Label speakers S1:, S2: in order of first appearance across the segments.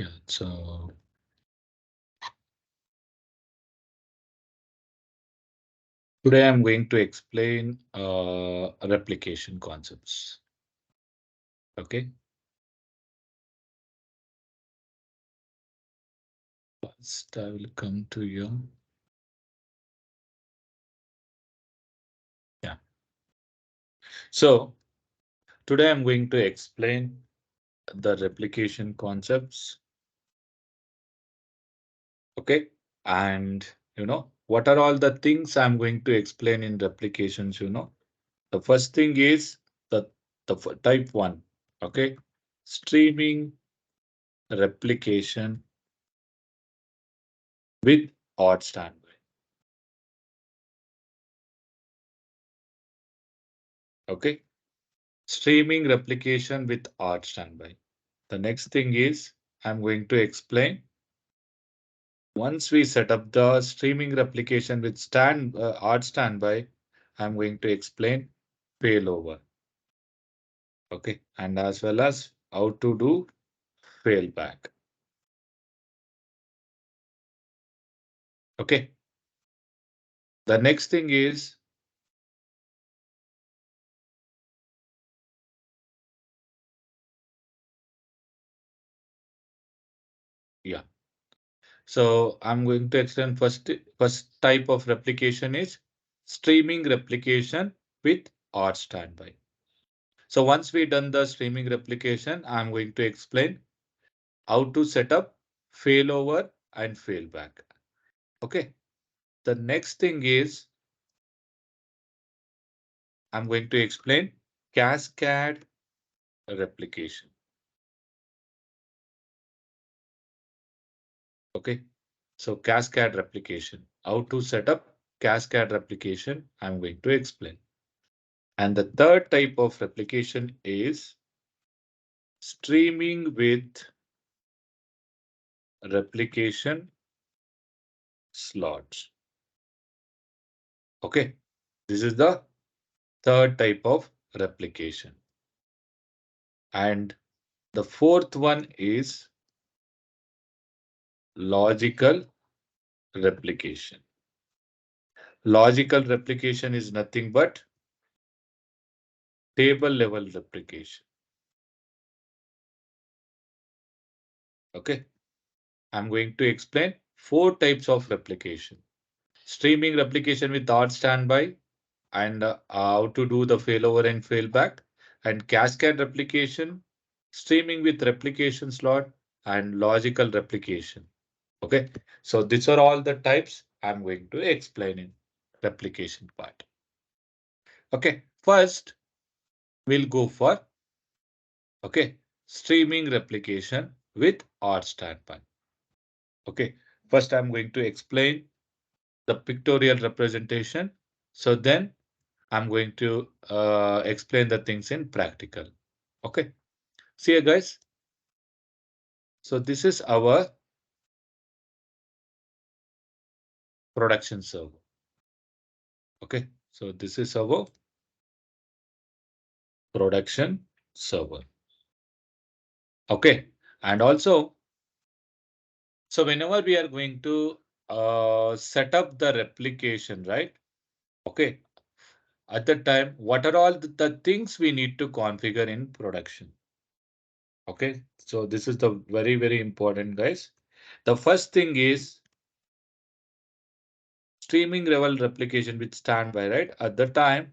S1: Yeah, so today I'm going to explain replication concepts. Okay. First, I will come to you. Yeah. So today I'm going to explain the replication concepts. Okay. And what are all the things I'm going to explain in replications? The first thing is the type one. Okay. Streaming replication with odd standby. Okay. Streaming replication with odd standby. The next thing is I'm going to explain. Once we set up the streaming replication with odd standby, I'm going to explain failover. Okay, and as well as how to do failback. Okay. The next thing is yeah. So I'm going to explain first type of replication is streaming replication with odd standby. So once we done the streaming replication, I'm going to explain how to set up failover and failback. Okay. The next thing is I'm going to explain cascade replication. Okay. So cascade replication, how to set up cascade replication, I'm going to explain. And the third type of replication is streaming with replication slots. Okay. This is the third type of replication. And the fourth one is logical replication. Logical replication is nothing but table level replication. Okay. I'm going to explain four types of replication. Streaming replication with odd standby and how to do the failover and failback, and cascade replication, streaming with replication slot, and logical replication. Okay. So these are all the types I'm going to explain in replication part. Okay. First, we'll go for streaming replication with odd standby. Okay. First, I'm going to explain the pictorial representation. So then I'm going to explain the things in practical. Okay. See you guys. So this is our production server. Okay. So this is our production server. Okay. And also, so whenever we are going to set up the replication, right? Okay. At the time, what are all the things we need to configure in production? Okay. So this is the very, very important, guys. The first thing is streaming level replication with standby, right? At the time,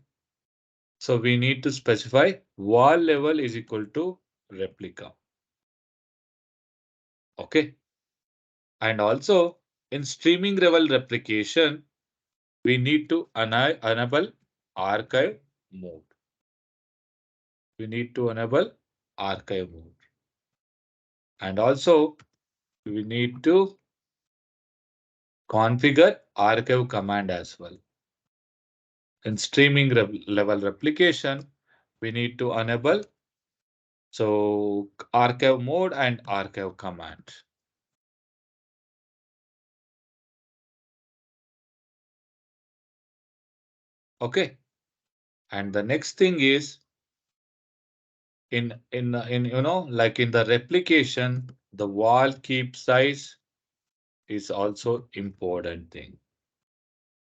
S1: so we need to specify wall level is equal to replica. Okay. And also in streaming level replication, we need to enable archive mode. We need to enable archive mode. And also we need to configure archive command as well. In streaming level replication, we need to enable archive mode and archive command. Okay. And the next thing is in like in the replication, the wall keep size is also important thing.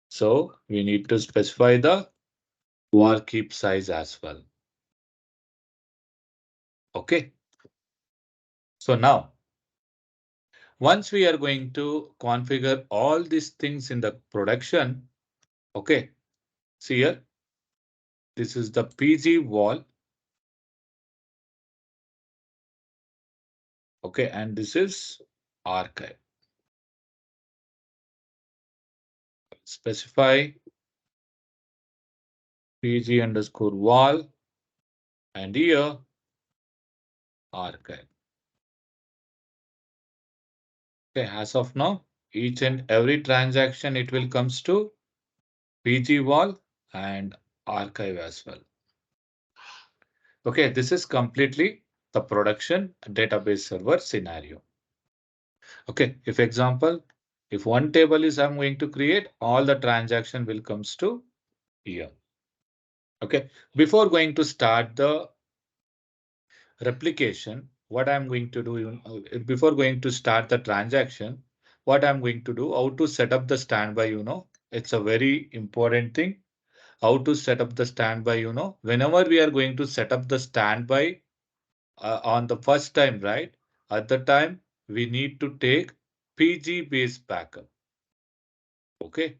S1: So we need to specify the wall keep size as well. Okay. So now, once we are going to configure all these things in the production, okay, see here, this is the PG wall. Okay, and this is archive. Specify PG underscore wall and here archive. Okay, as of now, each and every transaction it will comes to PG wall and archive as well. Okay, this is completely the production database server scenario. Okay, if example, if one table is I'm going to create, all the transaction will comes to here. Okay, before going to start the replication, what I'm going to do, before going to start the transaction, what I'm going to do, how to set up the standby, it's a very important thing. How to set up the standby, whenever we are going to set up the standby on the first time, right? At the time, we need to take PG based backup. Okay.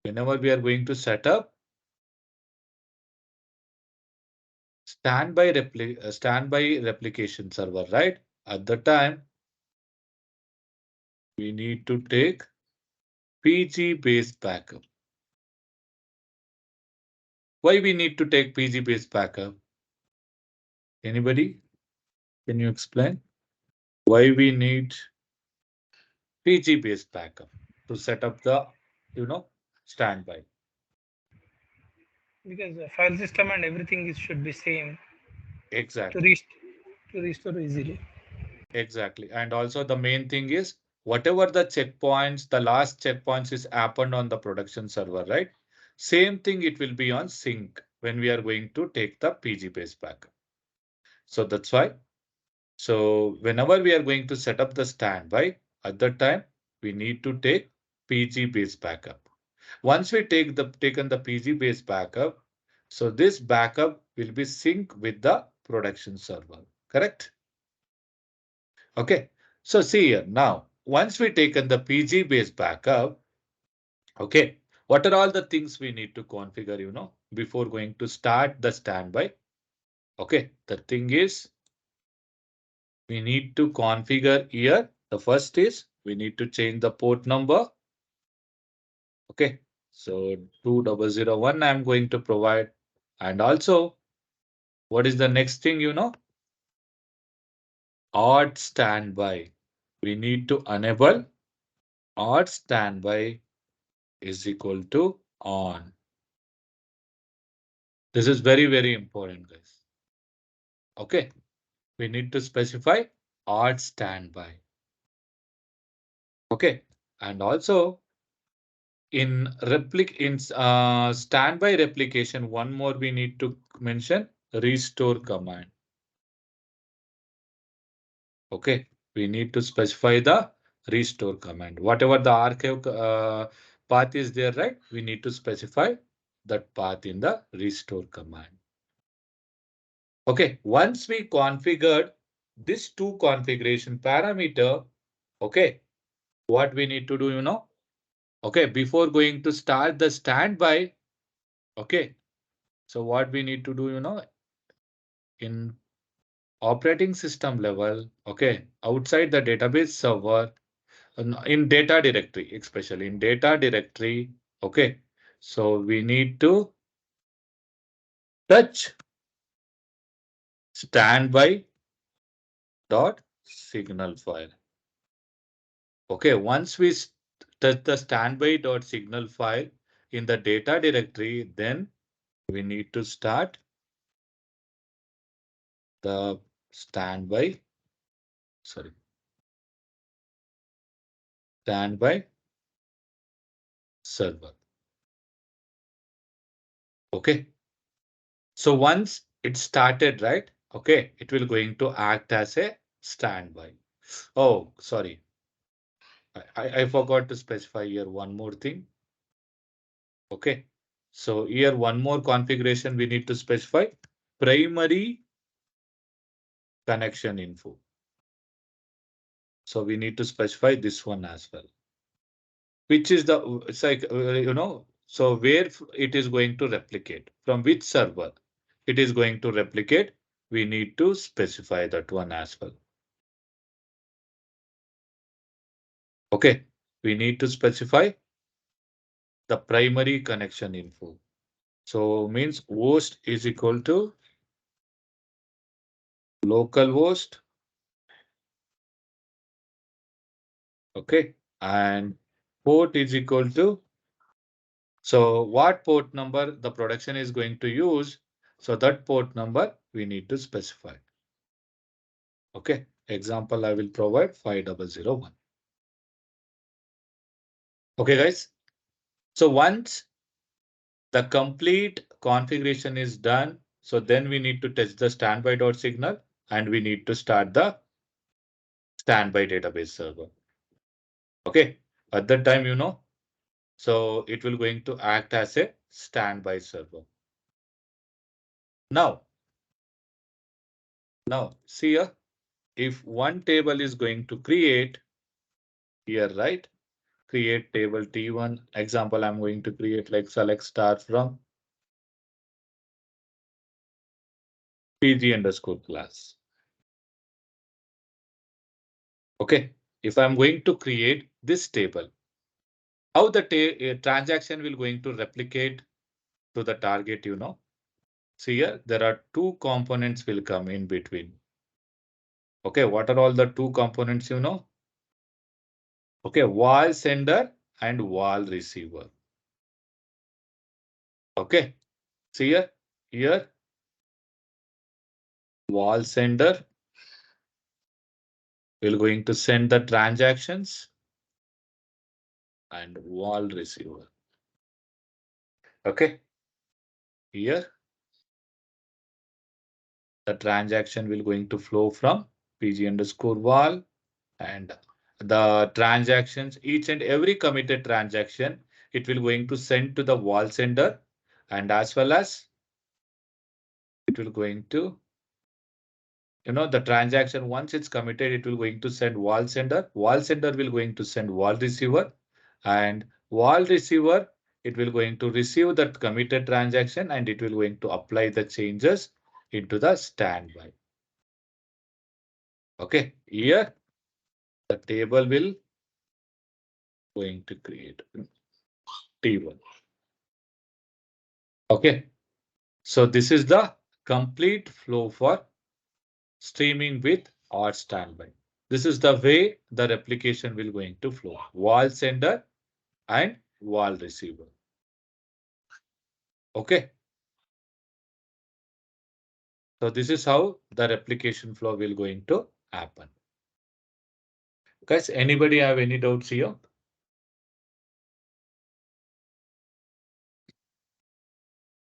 S1: Whenever we are going to set up standby replication server, right? At the time, we need to take PG based backup. Why we need to take PG based backup? Anybody? Can you explain why we need PG based backup to set up the, standby?
S2: Because the file system and everything should be same to
S1: Exactly.
S2: rest to restore easily.
S1: Exactly. And also the main thing is whatever the checkpoints, the last checkpoints is happened on the production server, right? Same thing it will be on sync when we are going to take the PG based backup. So that's why. So whenever we are going to set up the standby, at that time, we need to take PG based backup. Once we taken the PG based backup, so this backup will be sync with the production server, correct? Okay, so see here now, once we taken the PG based backup, okay, what are all the things we need to configure, before going to start the standby? Okay, the thing is we need to configure here. The first is we need to change the port number. Okay, so 2001 I'm going to provide. And also, what is the next thing, odd standby. We need to enable odd standby is equal to on. This is very, very important, guys. Okay, we need to specify odd standby. Okay, and also in standby replication, one more we need to mention restore command. Okay, we need to specify the restore command. Whatever the archive path is there, right? We need to specify that path in the restore command. Okay, once we configured this two configuration parameter, okay, what we need to do, okay, before going to start the standby, okay, so what we need to do, in operating system level, okay, outside the database server, in data directory, especially in data directory, okay, so we need to touch standby dot signal file. Okay, once we touch the standby.signal file in the data directory, then we need to start the standby, sorry, standby server. Okay, so once it started, right? Okay, it will going to act as a standby. Oh, sorry. I forgot to specify here one more thing. Okay. So here one more configuration we need to specify primary connection info. So we need to specify this one as well, which is the, it's like, so where it is going to replicate, from which server it is going to replicate, we need to specify that one as well. Okay, we need to specify the primary connection info. So means host is equal to local host. Okay, and port is equal to, so what port number the production is going to use, so that port number we need to specify. Okay, example I will provide 5001. Okay, guys. So once the complete configuration is done, so then we need to test the standby.signal and we need to start the standby database server. Okay, at that time, so it will going to act as a standby server. Now see here, if one table is going to create here, right? Create table T1. Example, I'm going to create like select star from PG underscore class. Okay, if I'm going to create this table, how the transaction will going to replicate to the target, See here, there are two components will come in between. Okay, what are all the two components, Okay, wall sender and wall receiver. Okay, see here, wall sender will going to send the transactions and wall receiver. Okay, here the transaction will going to flow from PG underscore wall, and the transactions, each and every committed transaction, it will going to send to the wall sender, and as well as it will going to, the transaction, once it's committed, it will going to send wall sender. Wall sender will going to send wall receiver, and wall receiver, it will going to receive that committed transaction and it will going to apply the changes into the standby. Okay, here the table will going to create T1. Okay, so this is the complete flow for streaming with or standby. This is the way the replication will going to flow. Wall sender and wall receiver. Okay. So this is how the replication flow will going to happen. Guys, anybody have any doubts here?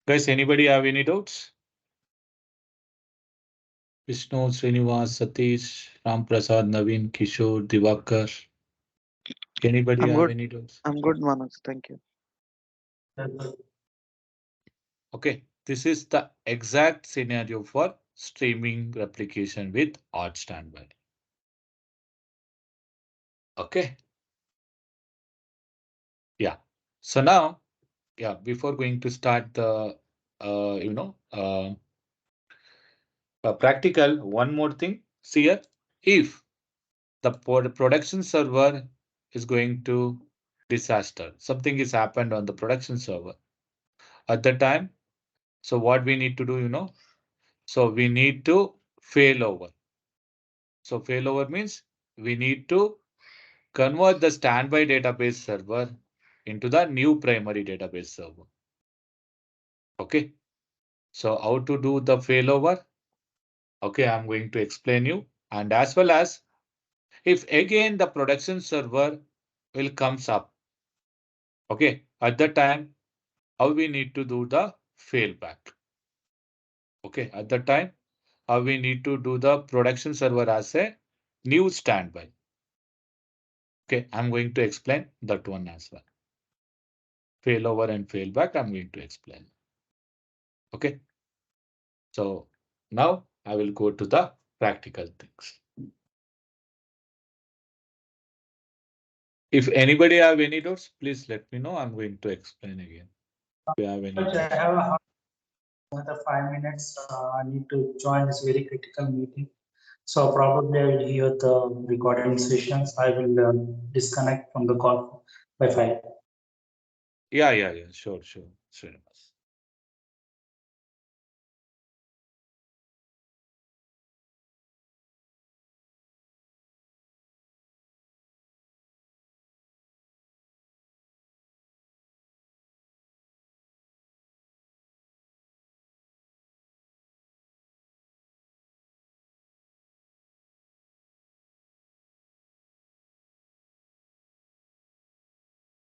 S1: Guys, anybody have any doubts? Vishnu, Srinivas, Satish, Ram Prasad, Naveen, Kishore, Divakar. Anybody
S3: I'm
S1: have
S3: good.
S1: any doubts?
S3: I'm good, Manoj. Thank you.
S1: Okay, this is the exact scenario for streaming replication with odd standby. Okay. Yeah. So now, yeah, before going to start the, practical, one more thing. See here, if the production server is going to disaster, something is happened on the production server at the time. So what we need to do, so we need to failover. So failover means we need to convert the standby database server into the new primary database server. Okay. So how to do the failover? Okay, I'm going to explain you. And as well as if again the production server will comes up. Okay, at the time, how we need to do the failback. Okay, at the time, we need to do the production server as a new standby. Okay, I'm going to explain that one as well. Failover and failback, I'm going to explain. Okay, so now I will go to the practical things. If anybody have any doubts, please let me know. I'm going to explain again. If you have any
S3: I
S1: doubts.
S3: have another 5 minutes. I need to join this very critical meeting. So probably I will hear the recording sessions. I will disconnect from the call by 5.
S1: Yeah, sure, Srinivas.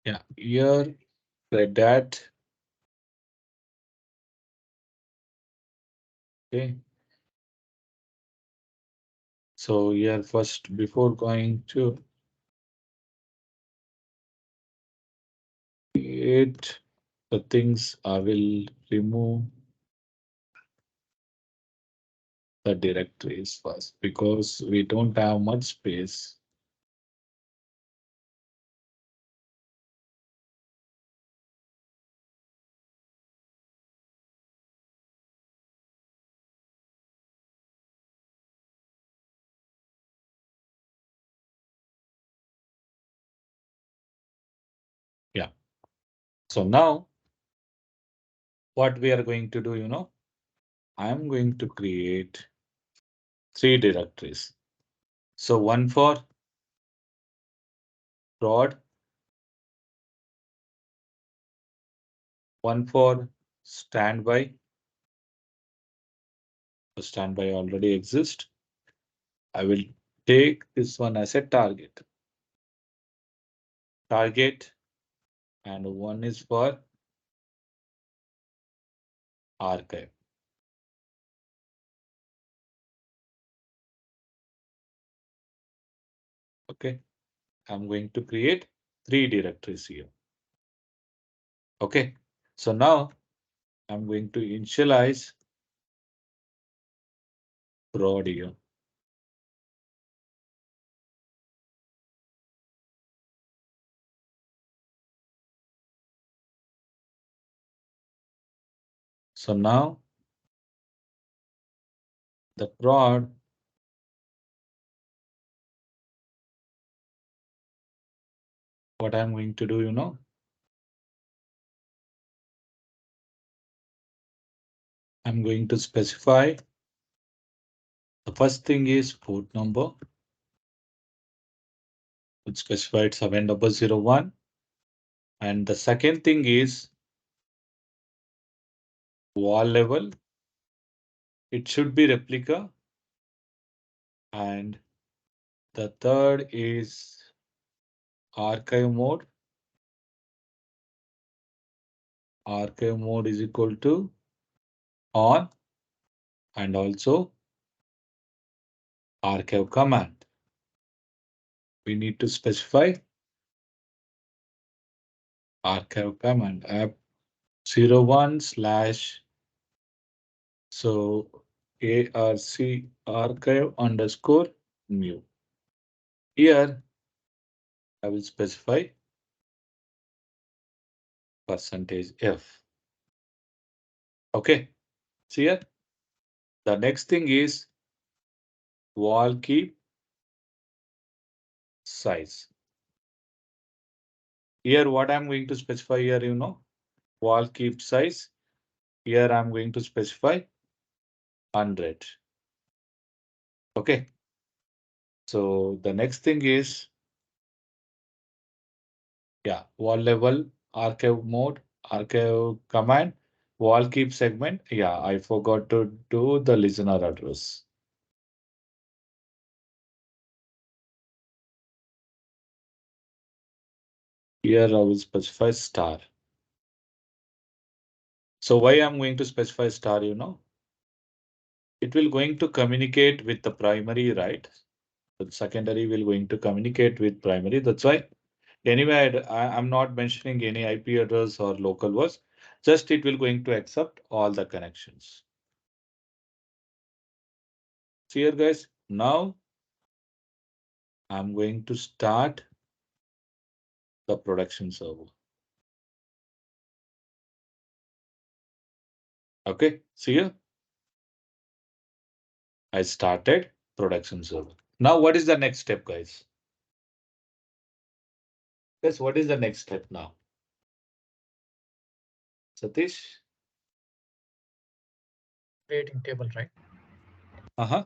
S1: Yeah, here read that. Okay. So here first, before going to it, the things I will remove the directories first because we don't have much space. Yeah. So now what we are going to do, I'm going to create 3 directories. So one for prod, one for standby. The standby already exists. I will take this one as a target. Target, and one is for archive. Okay, I'm going to create 3 directories here. Okay, so now I'm going to initialize prod here. So now the prod, what I'm going to do, I'm going to specify the first thing is port number. It's specified 7001. And the second thing is wall level. It should be replica. And the third is archive mode. Archive mode is equal to on, and also archive command. We need to specify archive command app 01 slash, so arc archive underscore new. Here I will specify %f. Okay, see here. The next thing is wall keep size. Here what I'm going to specify here, wall keep size. Here I'm going to specify 100. Okay. So the next thing is, yeah, wall level, archive mode, archive command, wall keep segment. Yeah, I forgot to do the listener address. Here I will specify star. So why I'm going to specify star, it will going to communicate with the primary, right? The secondary will going to communicate with primary. That's why anyway, I'm not mentioning any IP address or local was, just it will going to accept all the connections. See here, guys. Now I'm going to start the production server. Okay, see here. I started production server. Now, what is the next step, guys? Guys, what is the next step now? Satish?
S4: Creating table, right?
S1: Uh-huh.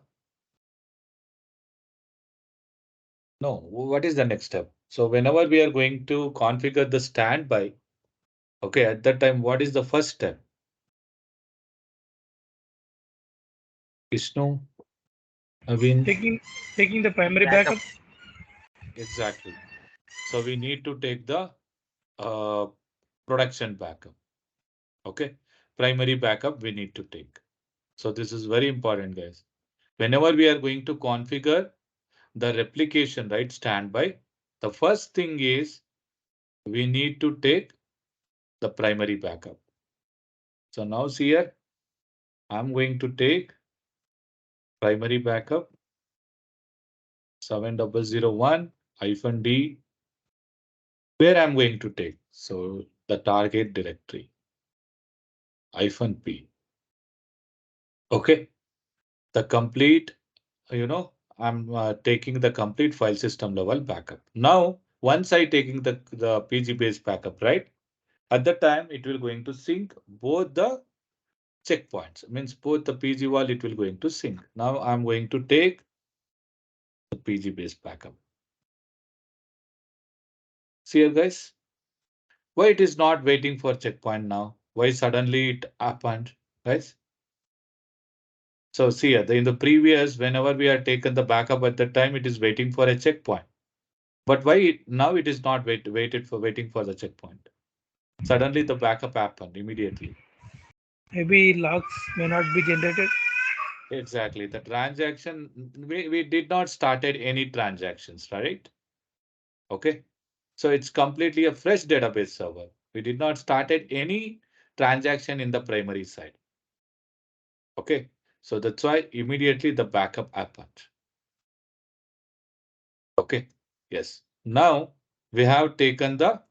S1: No, what is the next step? So whenever we are going to configure the standby, okay, at that time, what is the first step? Vishnu, Avin,
S2: Taking the primary backup.
S1: exactly. So we need to take the uh, production backup. Okay, primary backup we need to take. So this is very important, guys. Whenever we are going to configure the replication, right, standby, the first thing is we need to take the primary backup. So now see here, I'm going to take primary backup 7001-D, where I'm going to take. So the target directory -P. Okay, the complete, I'm taking the complete file system level backup. Now, once I taking the PG based backup, right? At the time, it will going to sync both the checkpoints. Means both the PG wall, it will going to sync. Now I'm going to take the PG based backup. See here, guys. Why it is not waiting for checkpoint now? Why suddenly it happened, guys? So see here, in the previous, whenever we are taken the backup at the time, it is waiting for a checkpoint. But why now it is not waiting for the checkpoint? Suddenly the backup happened immediately.
S2: Maybe logs may not be generated.
S1: Exactly. The transaction, we did not started any transactions, right? Okay. So it's completely a fresh database server. We did not started any transaction in the primary side. Okay. So that's why immediately the backup happened. Okay. Yes. Now we have taken the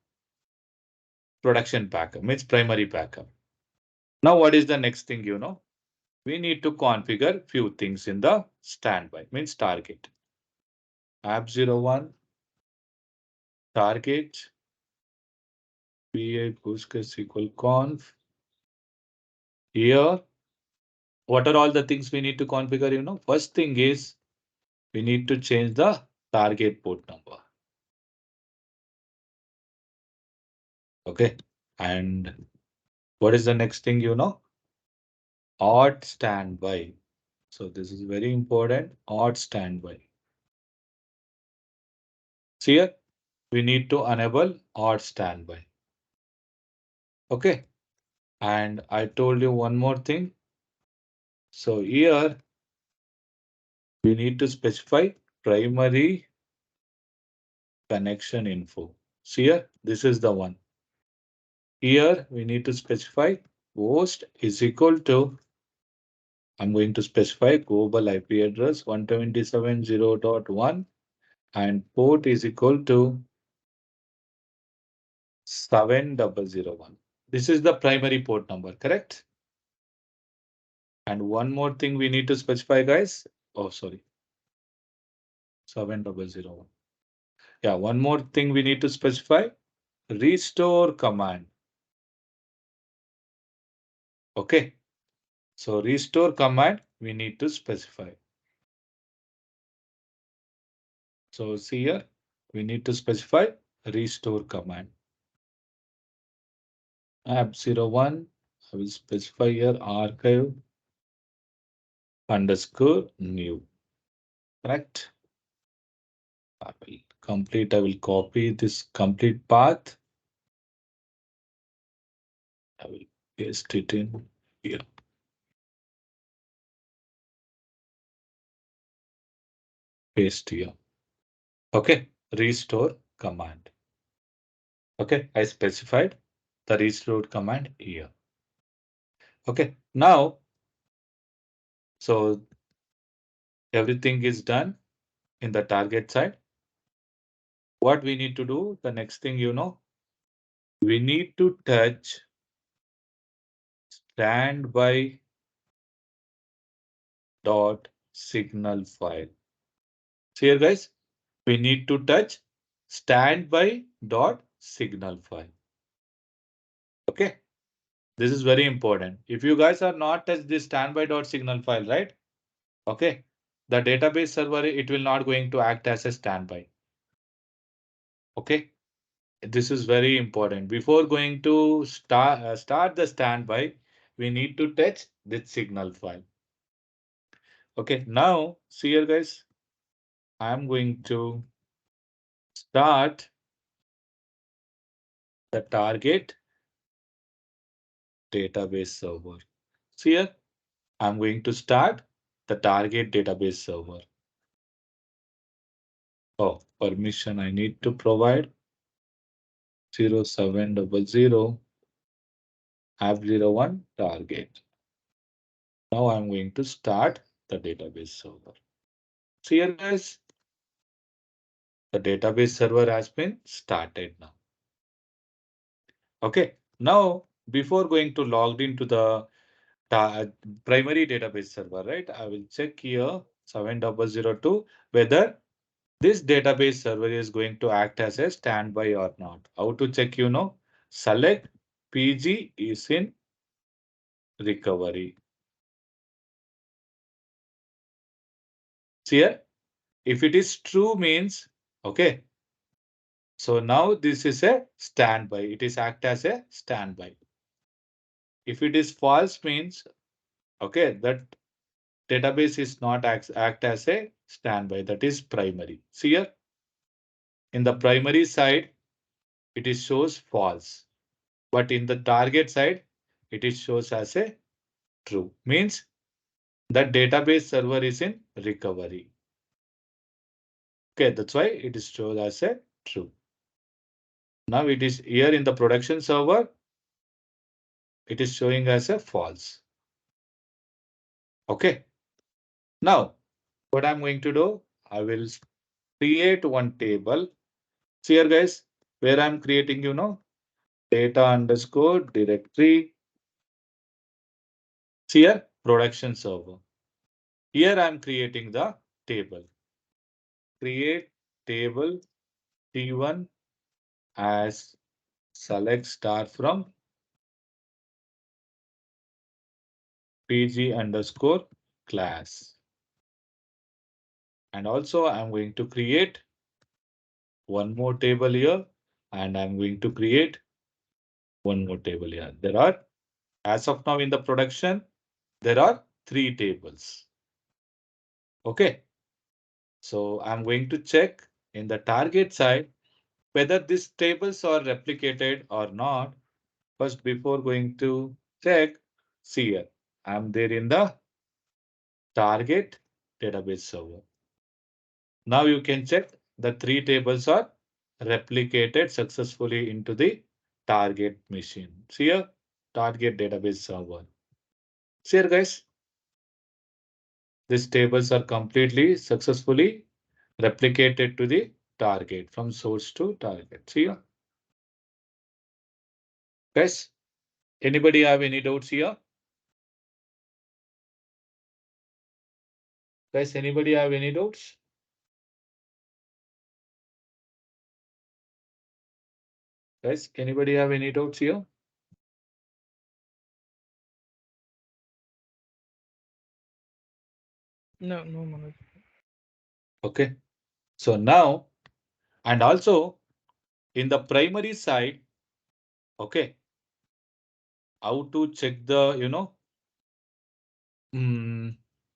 S1: production backup, means primary backup. Now what is the next thing, we need to configure few things in the standby, means target. App01 target PA Postgresql conf. Here, what are all the things we need to configure? First thing is we need to change the target port number. Okay. And what is the next thing? Odd standby. So this is very important. Odd standby. See here, we need to enable odd standby. Okay. And I told you one more thing. So here we need to specify primary connection info. See here, this is the one. Here we need to specify host is equal to, I'm going to specify global IP address 127.0.1 and port is equal to 7001. This is the primary port number, correct? And one more thing we need to specify, guys. Oh, sorry. 7001. Yeah, one more thing we need to specify. Restore command. Okay. So restore command we need to specify. So see here, we need to specify restore command. App01, I will specify here archive underscore new. Correct? I will copy this complete path. I will paste it in here. paste here. Okay, restore command. Okay, I specified the restore command here. Okay, now, so everything is done in the target side. What we need to do, the next thing, we need to touch standby dot signal file. So here guys, we need to touch standby dot signal file. Okay, this is very important. If you guys are not touch this standby dot signal file, right? Okay, the database server, it will not going to act as a standby. Okay, this is very important. Before going to start the standby, we need to touch this signal file. Okay, now see here guys, I'm going to start the target database server. See here, I'm going to start the target database server. Oh, permission I need to provide 0700 app01 target. Now I'm going to start the database server. So here guys, the database server has been started now. Okay, now before going to logged into the primary database server, right? I will check here 7002 whether this database server is going to act as a standby or not. How to check, select PG is in recovery. See here, if it is true means, okay. So now this is a standby. It is act as a standby. If it is false means, okay, that database is not act as a standby. That is primary. See here, in the primary side, it is shows false. But in the target side, it is shows as a true. Means the database server is in recovery. Okay, that's why it is shown as a true. Now it is here in the production server, it is showing as a false. Okay. Now, what I'm going to do, I will create one table. See here, guys, where I'm creating, data underscore directory. See here, production server. Here I'm creating the table. Create table T1 as select star from PG underscore class. And also I'm going to create one more table here, and I'm going to create one more table here. There are, as of now in the production, there are 3 tables. Okay. So I'm going to check in the target side whether these tables are replicated or not. First, before going to check, see here, I'm there in the target database server. Now you can check the 3 tables are replicated successfully into the target machine. See here, target database server. See here, guys, these tables are completely successfully replicated to the target from source to target. See here, guys, anybody have any doubts here? Guys, anybody have any doubts? Guys, anybody have any doubts here?
S2: No, no, Manoj.
S1: Okay, so now, and also in the primary side, okay, how to check the,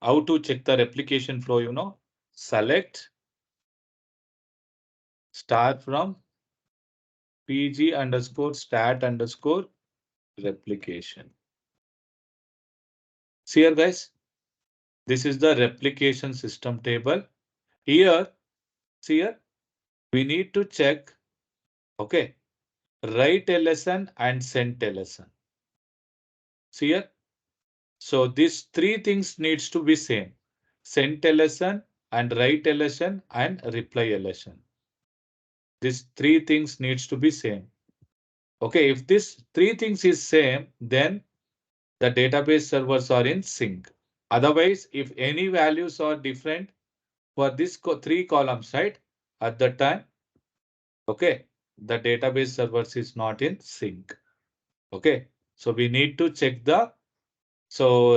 S1: how to check the replication flow, select start from PG underscore stat underscore replication. See here, guys, this is the replication system table Here, see here, we need to check, okay, write LSN and send LSN. See here, so these three things needs to be same. Send LSN and write LSN and reply LSN. These three things needs to be same. Okay, if this three things is same, then the database servers are in sync. Otherwise, if any values are different for this three columns, right, at the time, okay, the database servers is not in sync. Okay, so we need to check the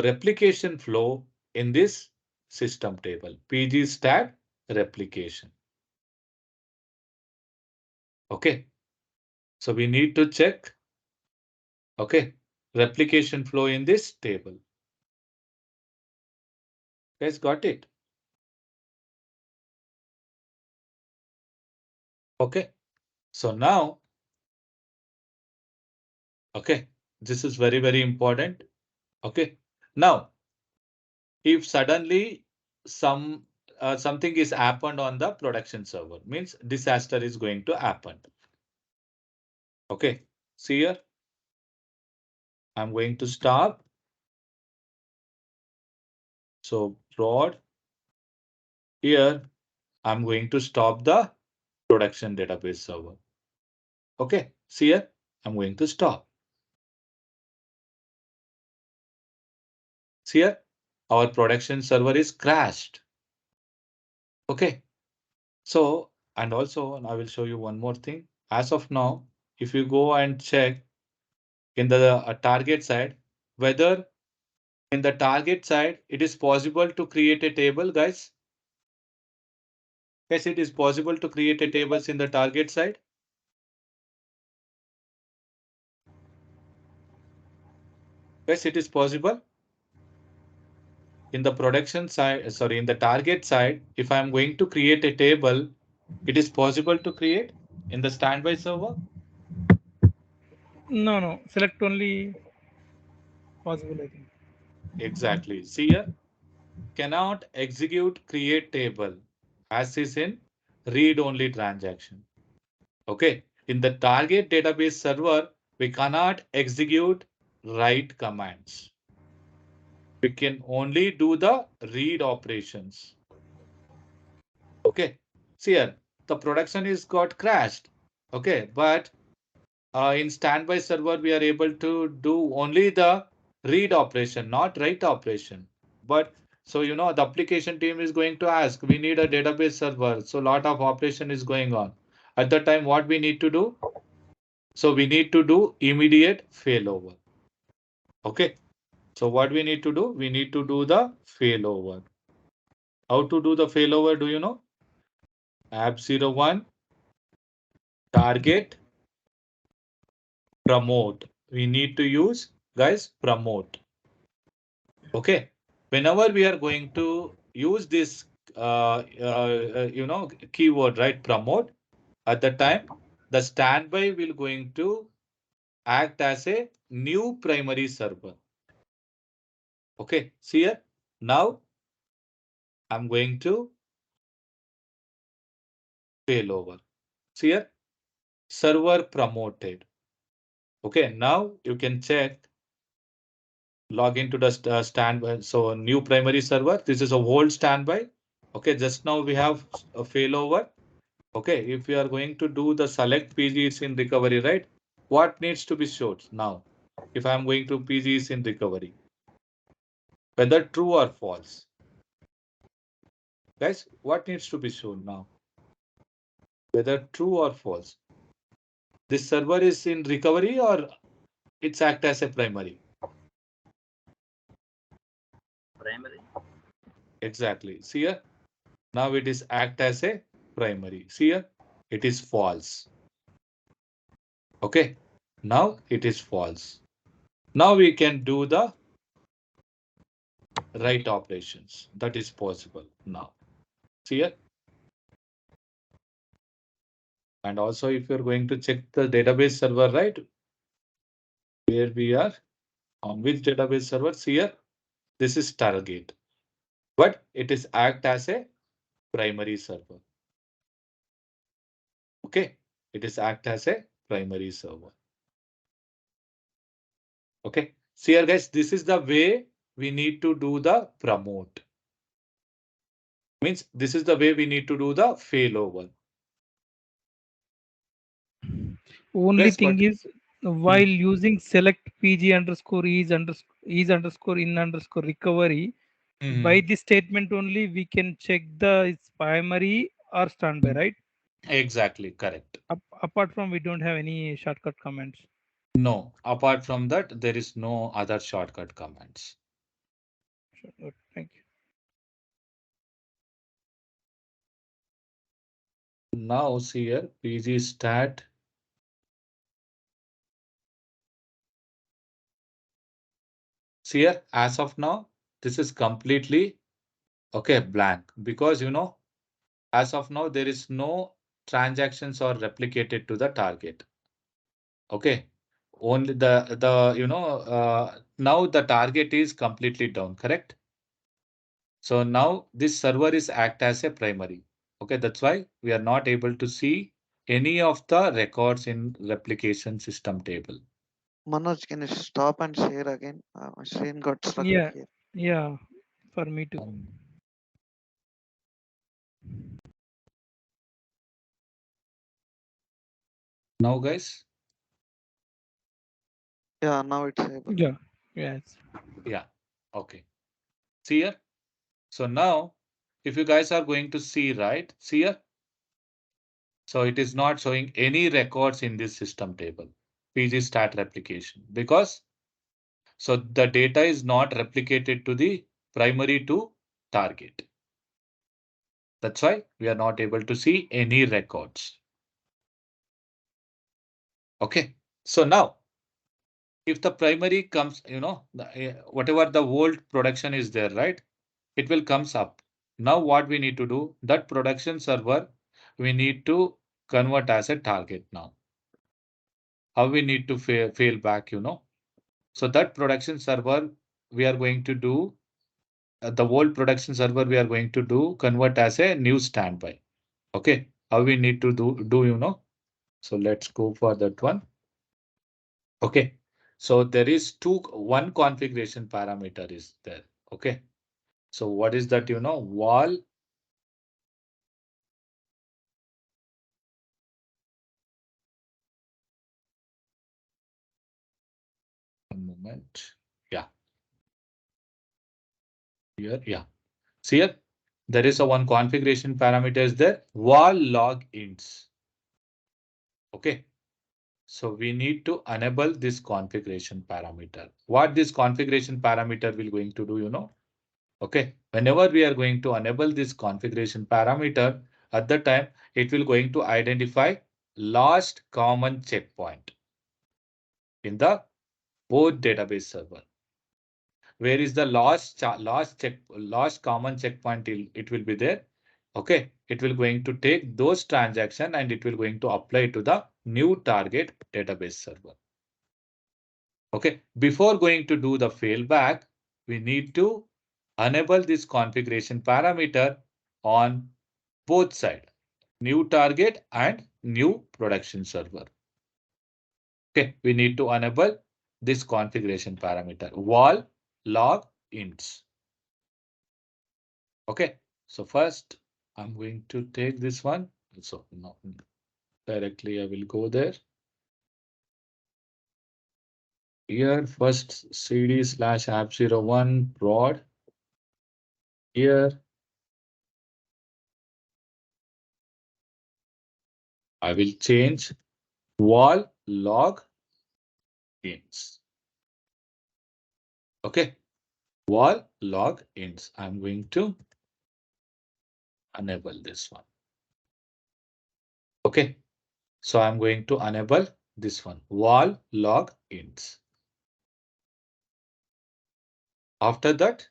S1: replication flow in this system table, PG stat replication. Okay, so we need to check, okay, replication flow in this table. Guys, got it? Okay, so now, okay, this is very, very important. Okay, now, if suddenly some something is happened on the production server, means disaster is going to happen. Okay, see here, I'm going to stop. So prod here, I'm going to stop the production database server. Okay, see here, I'm going to stop. See here, our production server is crashed. Okay, so, and also I will show you one more thing. As of now, if you go and check in the target side, whether in the target side it is possible to create a table, guys. Yes, it is possible to create a tables in the target side. Yes, it is possible. In the production side, sorry, in the target side, if I'm going to create a table, it is possible to create in the standby server.
S2: No. Select only possible, I think.
S1: Exactly. See here, cannot execute create table as is in read only transaction. Okay. In the target database server, we cannot execute write commands. We can only do the read operations. Okay. See here, the production is got crashed. Okay, but in standby server, we are able to do only the read operation, not write operation. But so, the application team is going to ask, we need a database server. So a lot of operation is going on. At that time, what we need to do? So we need to do immediate failover. Okay. So what we need to do? We need to do the failover. How to do the failover? Do you know? App01 target promote. We need to use, guys, promote. Okay. Whenever we are going to use this, keyword, right? Promote. At the time, the standby will going to act as a new primary server. Okay. See here. Now I'm going to failover. See here. Server promoted. Okay. Now you can check. Log into the standby. So new primary server. This is a old standby. Okay. Just now we have a failover. Okay, if we are going to do the select PGs in recovery, right? What needs to be shown now? If I'm going to PGs in recovery, whether true or false. Guys, what needs to be shown now? Whether true or false. This server is in recovery or it's act as a primary?
S4: Primary.
S1: Exactly. See here. Now it is act as a primary. See here. It is false. Okay. Now it is false. Now we can do the write operations. That is possible now. See here. And also, if you're going to check the database server, right? Where we are on which database servers here, this is target, but it is act as a primary server. Okay, it is act as a primary server. Okay, see here guys, this is the way we need to do the promote. Means this is the way we need to do the failover.
S2: Only
S1: Guys,
S2: thing
S1: what?
S2: is, while using select pg underscore is underscore in underscore recovery, by
S1: Mhm.
S2: this statement only we can check the it's primary or standby, right?
S1: Exactly, correct.
S2: Apart from, we don't have any shortcut commands.
S1: No, apart from that, there is no other shortcut commands.
S2: Sure, good, thank you.
S1: Now see here, pg stat. See here, as of now, this is completely okay blank because as of now there is no transactions or replicated to the target. Okay, only now the target is completely down, correct? So now this server is act as a primary. Okay, that's why we are not able to see any of the records in replication system table.
S4: Manoj, can you stop and share again? My screen got stuck
S2: Yeah,
S4: here.
S2: yeah, for me too.
S1: Um, Now, guys,
S4: Yeah, now it's able.
S2: Yeah, yes.
S1: yeah, okay. See here. So now, if you guys are going to see, right, see here. So it is not showing any records in this system table, PG stat replication, because so the data is not replicated to the primary to target. That's why we are not able to see any records. Okay. So now, if the primary comes, whatever the old production is there, right? It will comes up. Now what we need to do, that production server, we need to convert as a target now. How we need to fail back. So that production server, we are going to do, the old production server we are going to do convert as a new standby. Okay. How we need to do. So let's go for that one. Okay. So there is one configuration parameter is there. Okay. So what is that, wall. One moment. Yeah. Here. Yeah. See here. There is a one configuration parameter is there. Wall log ints. Okay. So we need to enable this configuration parameter. What this configuration parameter will going to do. Okay, whenever we are going to enable this configuration parameter, at the time it will going to identify last common checkpoint in the both database server. Where is the last common checkpoint? It will be there. Okay, it will going to take those transaction and it will going to apply to the new target database server. Okay, before going to do the failback, we need to enable this configuration parameter on both sides, new target and new production server. Okay, we need to enable this configuration parameter, wall log ints. Okay, so first I'm going to take this one. So no, directly I will go there. Here first cd/app01 prod. Here I will change wall log ints. Okay, wall log ints. I'm going to enable this one. Okay, so I'm going to enable this one, wall log ints. After that,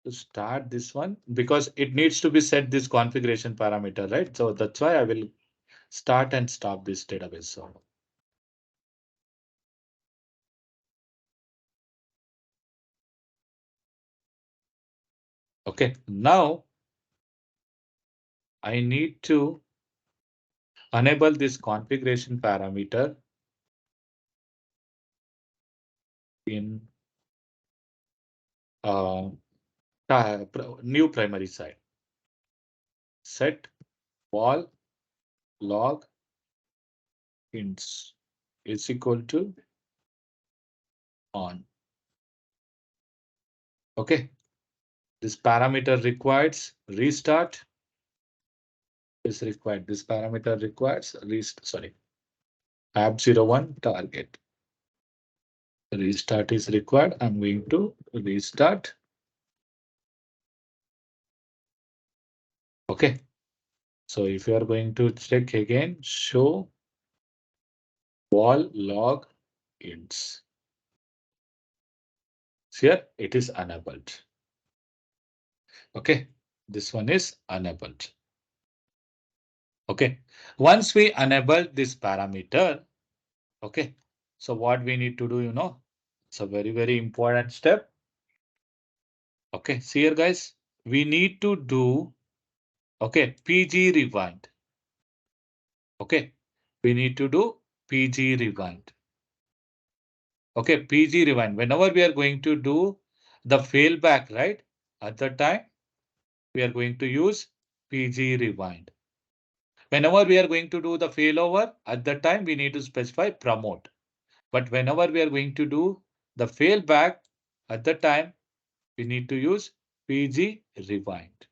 S1: to start this one, because it needs to be set this configuration parameter, right? So that's why I will start and stop this database server. Okay, now I need to enable this configuration parameter in new primary side. Set wall log ints is equal to on. Okay, this parameter requires restart is required. This parameter requires app01 target. Restart is required. I'm going to restart. Okay. So if you are going to check again, show wall log ints. Here it is enabled. Okay. This one is enabled. Okay. Once we enable this parameter, okay. So what we need to do, it's a very, very important step. Okay. See here, guys, we need to do, okay, PG rewind. Okay. We need to do PG rewind. Okay, PG rewind. Whenever we are going to do the failback, right? At the time, we are going to use PG rewind. Whenever we are going to do the failover, at the time, we need to specify promote. But whenever we are going to do the failback, at the time, we need to use PG rewind.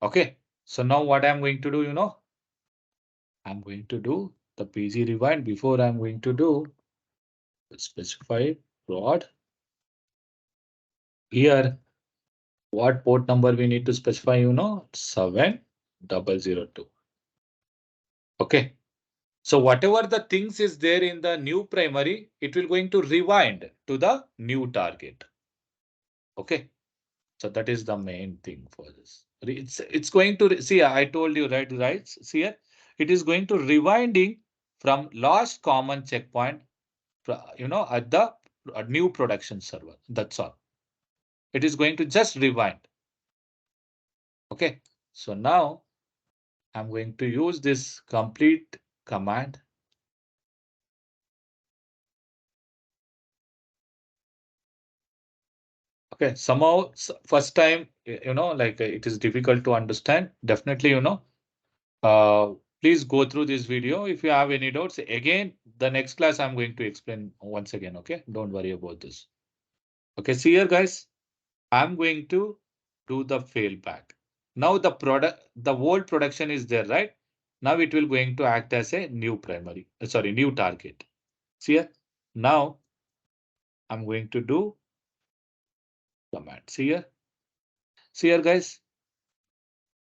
S1: Okay, so now what I'm going to do, I'm going to do the PG rewind. Before I'm going to do specify prod. Here, what port number we need to specify, 7002. Okay. So whatever the things is there in the new primary, it will going to rewind to the new target. Okay. So that is the main thing for this. It's going to see, I told you, right? See here, it is going to rewinding from last common checkpoint, at the new production server. That's all. It is going to just rewind. Okay. So now I'm going to use this complete command. Okay, somehow first time, like it is difficult to understand. Definitely, please go through this video. If you have any doubts, again, the next class I'm going to explain once again. Okay, don't worry about this. Okay, see here, guys, I'm going to do the failback. Now the old production is there, right? Now it will going to act as a new primary, new target. See here, now I'm going to do command. See here, guys.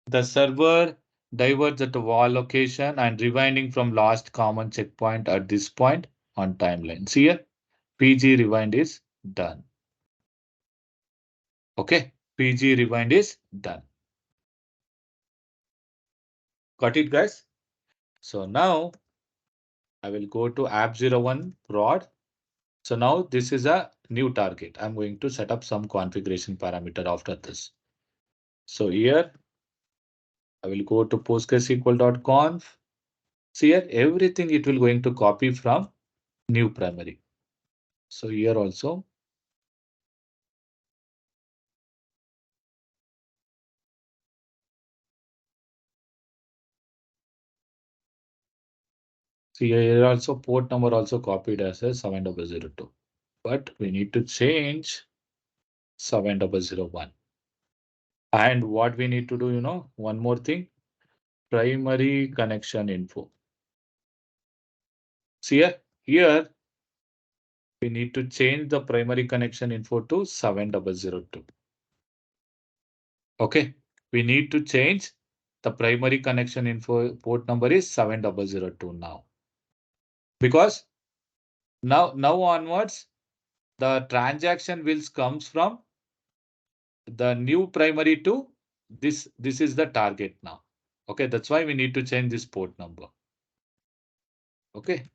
S1: The server diverts at a wall location and rewinding from last common checkpoint at this point on timeline. See here, PG rewind is done. Okay, PG rewind is done. Got it, guys? So now I will go to app01 prod. So now this is a new target. I'm going to set up some configuration parameter after this. So here I will go to postgresql.conf. See here, everything it will going to copy from new primary. So here also. See here also port number also copied as a 7002. But we need to change 7001. And what we need to do, one more thing, primary connection info. See here we need to change the primary connection info to 7002. Okay, we need to change the primary connection info port number is 7002 now. Because now onwards, the transaction will comes from the new primary to this is the target now. Okay, that's why we need to change this port number. Okay,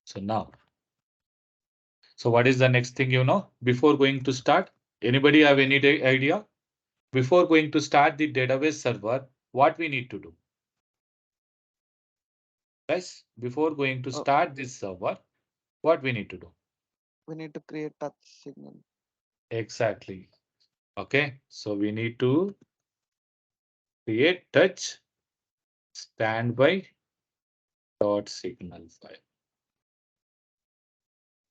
S1: so So what is the next thing, before going to start? Anybody have any idea? Before going to start the database server, what we need to do? Guys, before going to
S4: Oh,
S1: start this server, what we need to do?
S4: we need to create touch signal.
S1: Exactly. Okay, so we need to create touch standby dot signal file.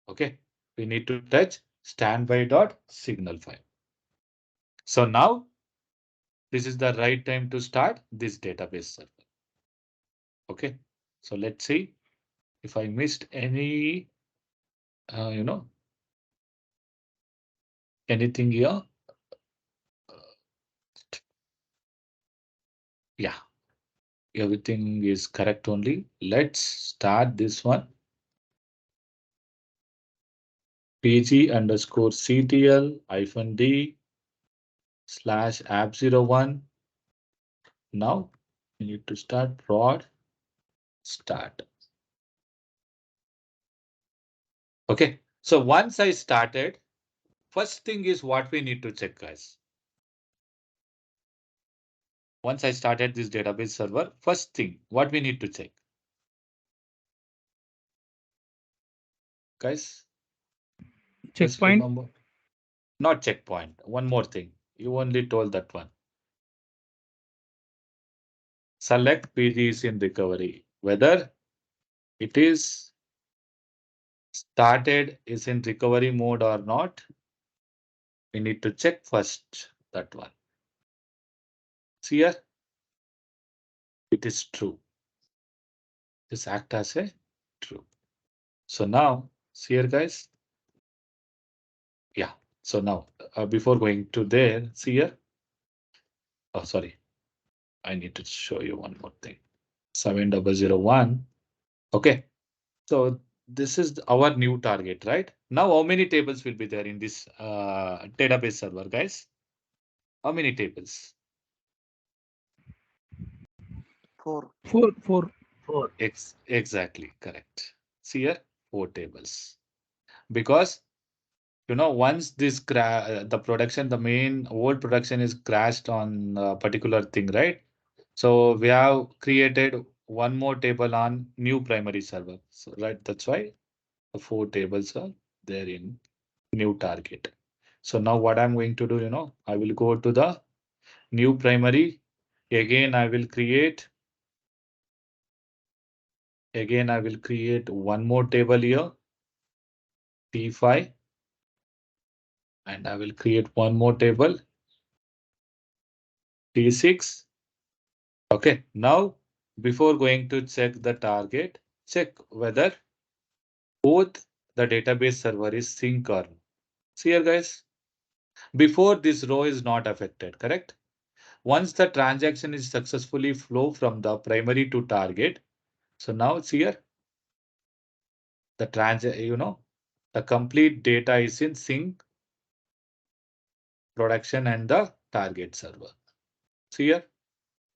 S1: Okay, we need to touch standby dot signal file. So now this is the right time to start this database server. Okay, so let's see if I missed any, anything here. Yeah, everything is correct only. Let's start this one. pg underscore ctl hyphen d slash app01. Now we need to start prod start. Okay, so once I started, first thing is what we need to check, guys. Once I started this database server, first thing what we need to check, guys, just
S2: Checkpoint.
S1: remember, not checkpoint. One more thing. You only told that one. Select PG is in recovery. Whether it is started is in recovery mode or not, we need to check first that one. See here, it is true. This act as a true. So now, see here, guys. Yeah. So now, before going to there, see here. Oh, sorry. I need to show you one more thing. 7001. Okay. So this is our new target, right? Now, how many tables will be there in this database server, guys? How many tables?
S4: 4.
S2: Four.
S1: Exactly correct. See here, 4 tables. Because once this the production, the main old production is crashed on a particular thing, right? So we have created one more table on new primary server. So right, that's why the 4 tables are there in new target. So now what I'm going to do, I will go to the new primary. Again, I will create one more table here, T5, and I will create one more table, T6. Okay, now before going to check the target, check whether both the database server is sync or not. See here, guys, before this row is not affected, correct? Once the transaction is successfully flow from the primary to target, so now it's here, the the complete data is in sync, production and the target server. See here,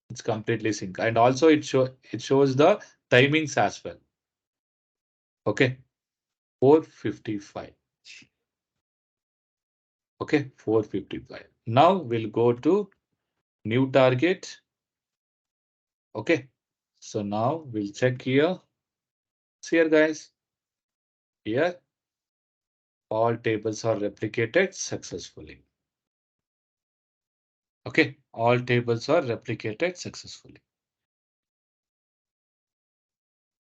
S1: it's completely sync, and also it shows the timings as well. Okay, 4:55. Okay, 4:55. Now we'll go to new target. Okay, so now we'll check here. See here, guys. Here, all tables are replicated successfully. Okay, all tables are replicated successfully.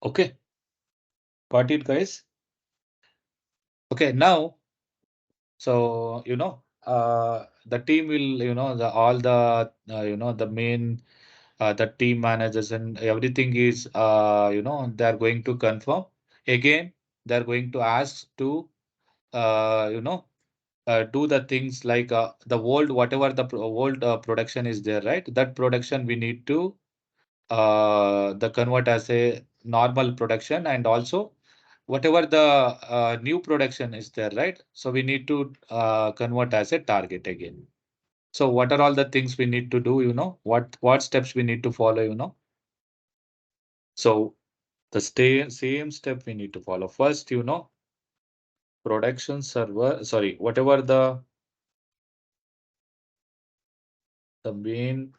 S1: Okay, got it, guys? Okay, now, so, the team will, all the, the main, the team managers and everything is, they're going to confirm. Again, they're going to ask to, do the things like the old, whatever the old production is there, right? That production we need to the convert as a normal production, and also whatever the new production is there, right? So we need to convert as a target again. So what are all the things we need to do, what steps we need to follow, So the same step we need to follow. First, production server, sorry, whatever the main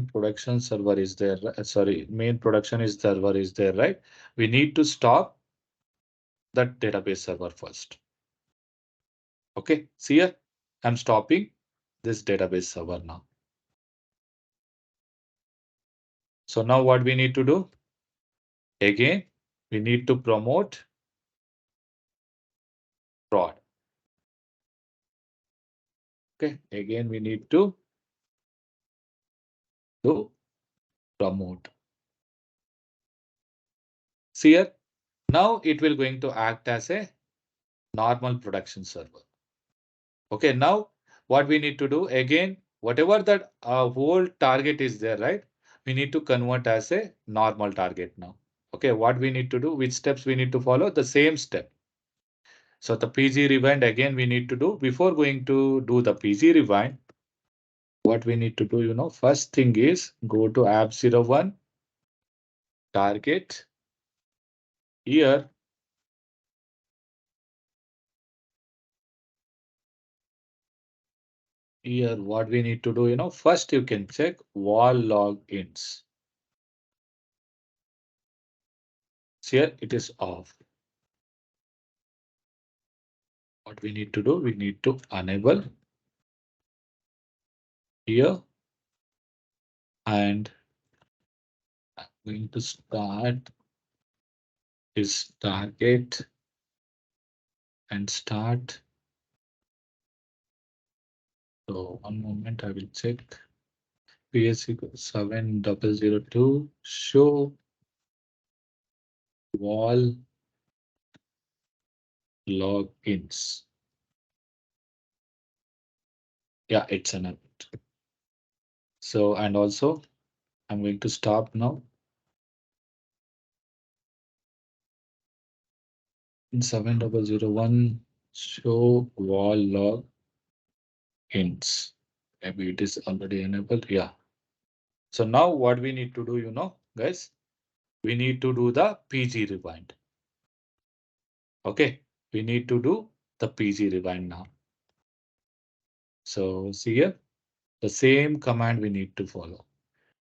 S1: production server is there, sorry, main production is server is there, right? We need to stop that database server first. Okay, see here, I'm stopping this database server now. So now what we need to do? Again, we need to promote prod. Okay, again, we need to do promote. See here, now it will going to act as a normal production server. Okay, now what we need to do again, whatever that whole target is there, right? We need to convert as a normal target now. Okay, what we need to do, which steps we need to follow? The same step. So the PG rewind again we need to do before going to do the PG rewind. What we need to do, first thing is go to app01 target here. Here, what we need to do, first you can check wall logins. So here it is off. What we need to do, we need to enable here, and I'm going to start is target and start. So one moment, I will check. PSC 7002 show wall logins. Yeah, it's an event. So, and also I'm going to stop now. In 7001 show wall logins. Maybe it is already enabled. Yeah. So now what we need to do, guys, we need to do the PG rewind. Okay, we need to do the PG rewind now. So see here, the same command we need to follow.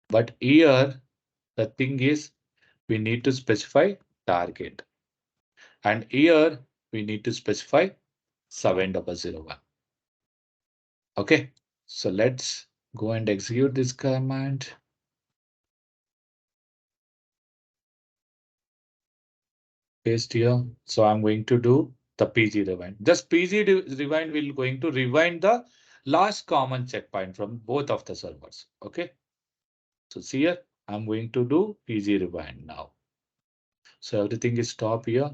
S1: But here, the thing is, we need to specify target. And here, we need to specify 7001. Okay, so let's go and execute this command. Paste here. So I'm going to do the PG rewind. Just PG rewind will going to rewind the last common checkpoint from both of the servers. Okay. So see here, I'm going to do PG rewind now. So everything is stop here,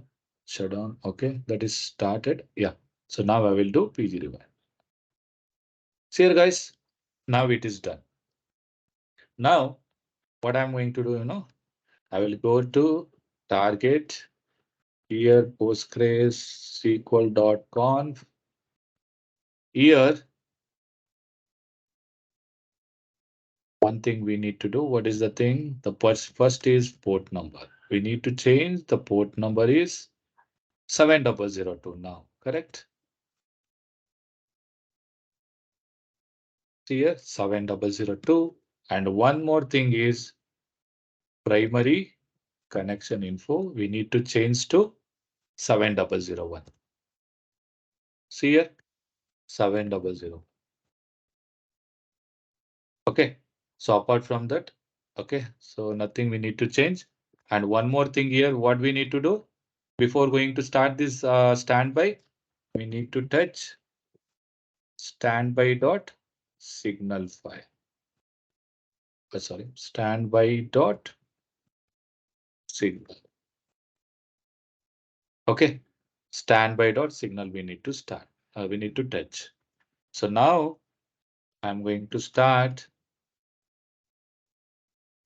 S1: shut down. Okay, that is started. Yeah. So now I will do PG rewind. See here, guys. Now it is done. Now what I'm going to do, I will go to target here postgresql.conf. Here, one thing we need to do. What is the thing? The first is port number. We need to change the port number is 7002 now, correct? Here 7002. And one more thing is primary connection info. We need to change to 7001. See here 700. Okay. So apart from that, okay, so nothing we need to change. And one more thing here, what we need to do before going to start this standby, we need to touch standby dot signal file. Sorry, standby dot signal. Okay, standby dot signal we need to start. We need to touch. So now I'm going to start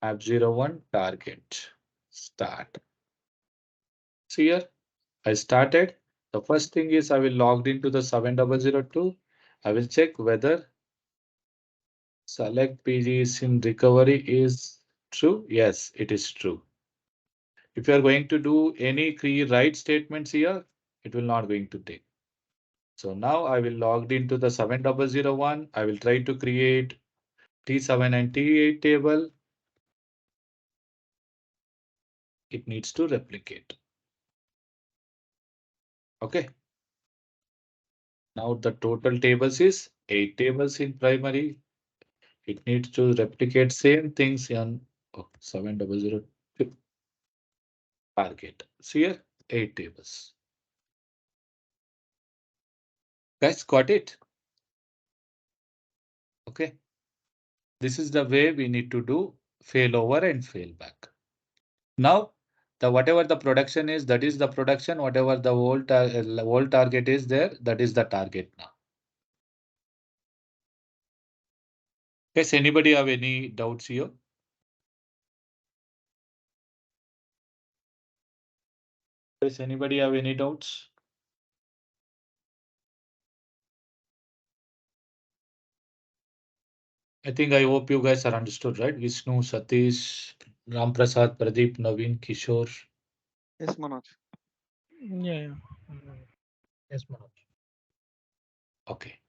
S1: app01 target start. See here, I started. The first thing is I will logged into the 7002. I will check whether select PG is in recovery is true. Yes, it is true. If you are going to do any write statements here, it will not going to take. So now I will logged into the 7001. I will try to create T7 and T8 table. It needs to replicate. Okay. Now the total tables is 8 tables in primary. It needs to replicate same things on 7002 target. See here, 8 tables. Guys, got it? Okay. This is the way we need to do failover and failback. Now, the whatever the production is, that is the production. Whatever the old target is there, that is the target now. Does anybody have any doubts here? Does anybody have any doubts? I think I hope you guys are understood, right? Vishnu, Satish, Ram Prasad, Pradeep, Naveen, Kishore.
S4: Yes, Manoj.
S2: Yeah.
S3: Yes, Manoj.
S1: Okay.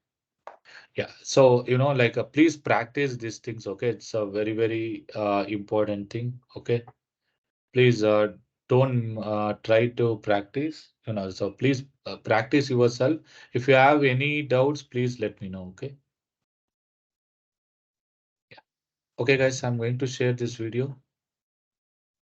S1: Yeah. So, like please practice these things. Okay. It's a very, very important thing. Okay. Please don't try to practice, so please practice yourself. If you have any doubts, please let me know. Okay. Yeah. Okay, guys, I'm going to share this video.